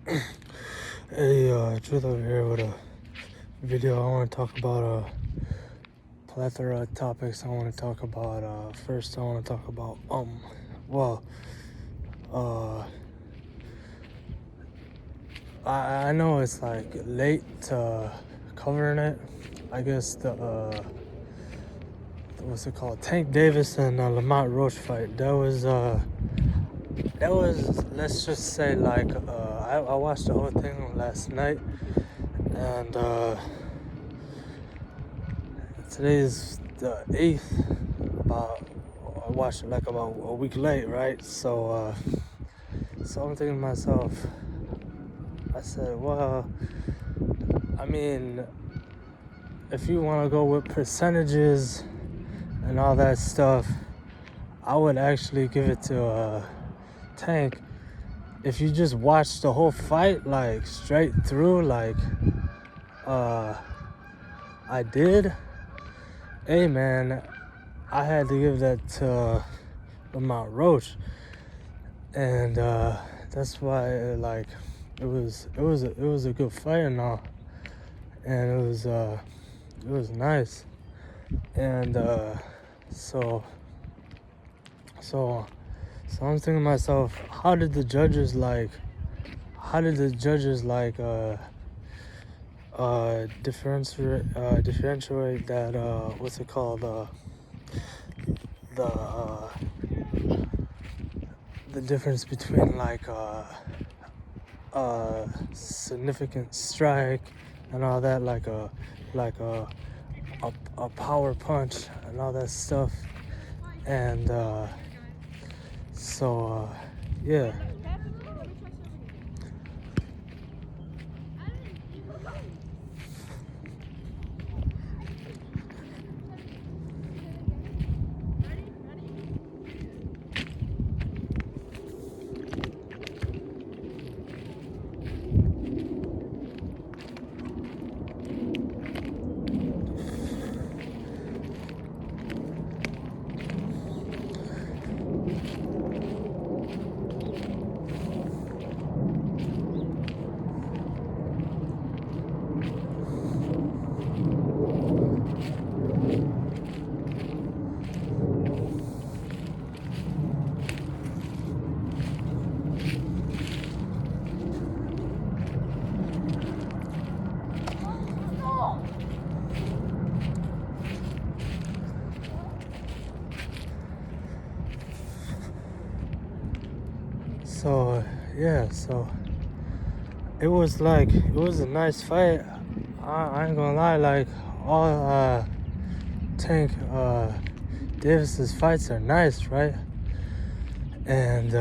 Hey, Truth over here with a video. I want to talk about a plethora of topics. I want to talk about, first I want to talk about, well, uh, I know it's like late to covering it. I guess what's it called? Tank Davis and Lamont Roach fight. Let's just say like, I watched the whole thing last night, and today's the 8th. I watched it like about a week late, right? So I'm thinking to myself, I said, well, I mean, if you want to go with percentages and all that stuff, I would actually give it to Tank. If you just watch the whole fight, like straight through, like I did, hey man, I had to give that to Lamont Roach, and that's why it was a good fight and all, and it was nice, and so I'm thinking to myself, how did the judges differentiate that what's it called, the difference between significant strike and all that, like a power punch and all that stuff, and yeah. So it was a nice fight. I ain't gonna lie, like all Tank Davis's fights are nice, right? And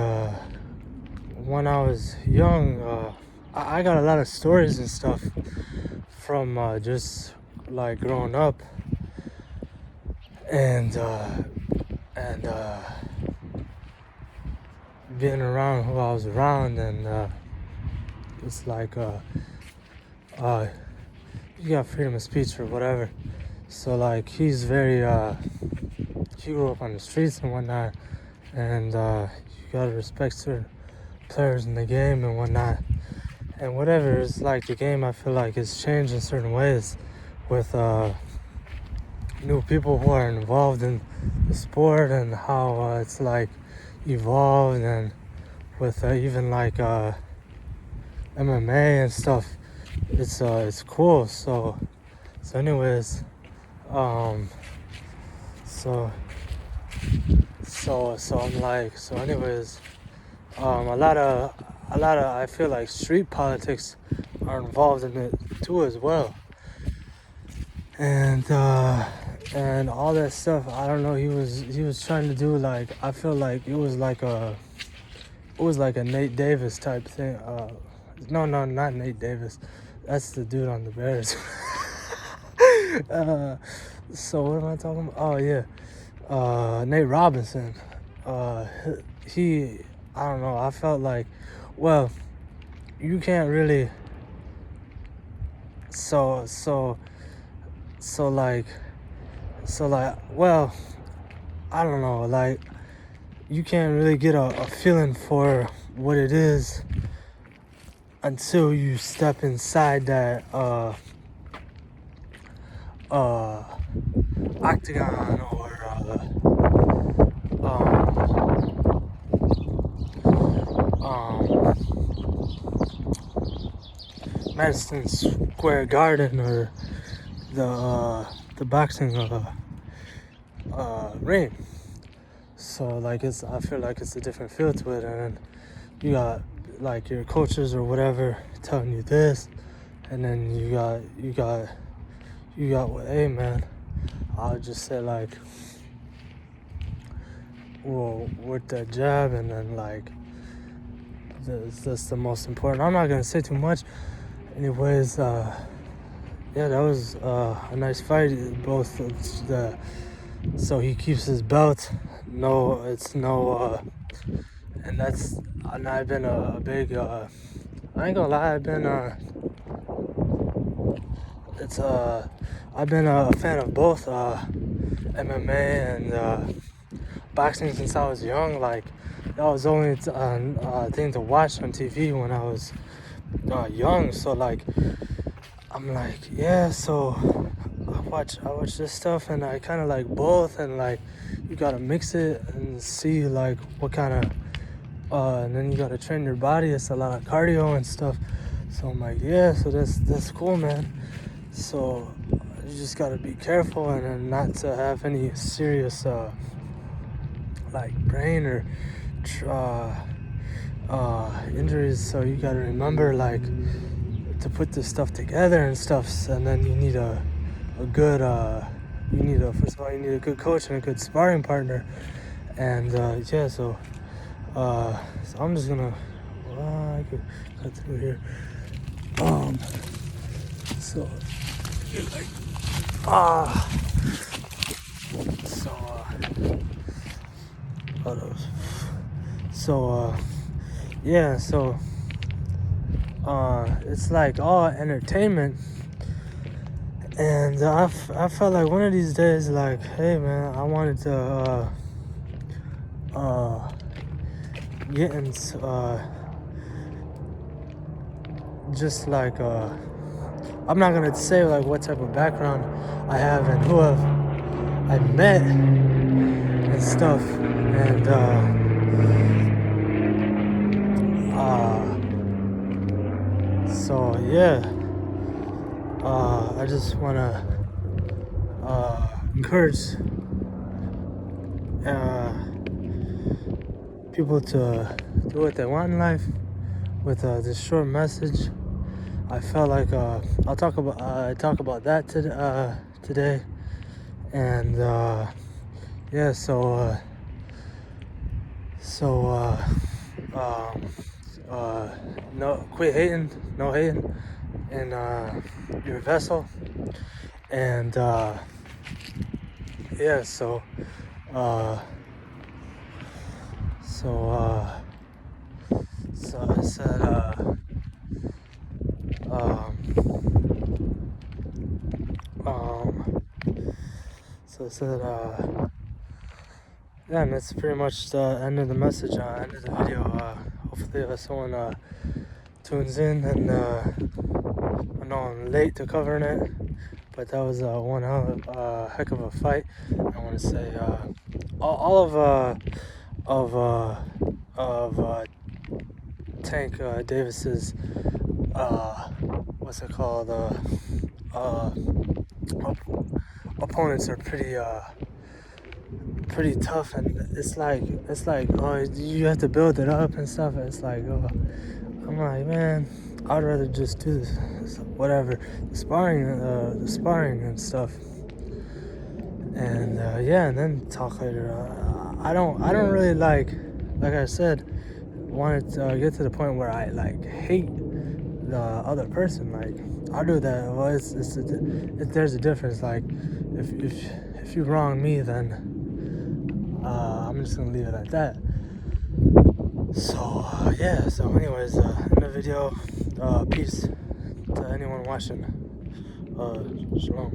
when I was young, I got a lot of stories and stuff from just like growing up, and being around who I was around, and it's like you got freedom of speech or whatever. So like he's very he grew up on the streets and whatnot, and you gotta respect certain players in the game and whatnot, and whatever. It's like the game, I feel like, has changed in certain ways with new people who are involved in the sport, and how it's like evolved, and with even like MMA and stuff. It's cool. So anyways, so I'm like, so anyways, a lot of I feel like street politics are involved in it too as well, and all that stuff. I don't know, he was trying to do, like, I feel like it was like a Nate Davis type thing. No, not Nate Davis, that's the dude on the Bears. So what am I talking about? Oh yeah, Nate Robinson. He I don't know, I felt like, well, you can't really, so like, well, I don't know, like, you can't really get a feeling for what it is until you step inside that octagon or Madison Square Garden or the boxing ring. So like I feel like it's a different feel to it, and then you got like your coaches or whatever telling you this, and then you got hey man, I'll just say like, well, with the jab, and then like that's the most important. I'm not gonna say too much. Anyways, yeah, that was a nice fight. Both so he keeps his belt. No, it's no, and that's. And I've been a big. I ain't gonna lie. I've been I've been a fan of both MMA and boxing since I was young. Like that was the only thing to watch on TV when I was young. So like I'm like, yeah. So I watch this stuff, and I kind of like both, and like you gotta mix it and see like what kind of and then you gotta train your body. It's a lot of cardio and stuff. So I'm like, yeah. So that's cool, man. So you just gotta be careful and then not to have any serious like brain or injuries. So you gotta remember like to put this stuff together and stuff. And then you need a good first of all you need a good coach and a good sparring partner. And yeah, so I'm just gonna I could cut through here. So like yeah, so it's like all entertainment, and I felt like one of these days, like, hey man, I wanted to get into just like I'm not gonna say like what type of background I have and who I've met and stuff, and so yeah, I just wanna encourage people to do what they want in life with this short message. I felt like I talk about that today, and yeah, no, quit hating, no hating in your vessel, and yeah, so I said so I said yeah, and that's pretty much the end of the message, end of the video. Hopefully someone tunes in, and I know I'm late to covering it, but that was one heck of a fight. I want to say all of Tank Davis's what's it called? Opponents are pretty tough, and it's like oh, you have to build it up and stuff. It's like I'm like, man, I'd rather just do this whatever, the sparring and stuff, and yeah, and then talk later. I don't really like I said, want to get to the point where I like hate the other person. Like I'll do that. Well, there's a difference. Like if you wrong me, then I'm just gonna leave it at that. So yeah. So anyways, in the video, peace to anyone watching. Shalom.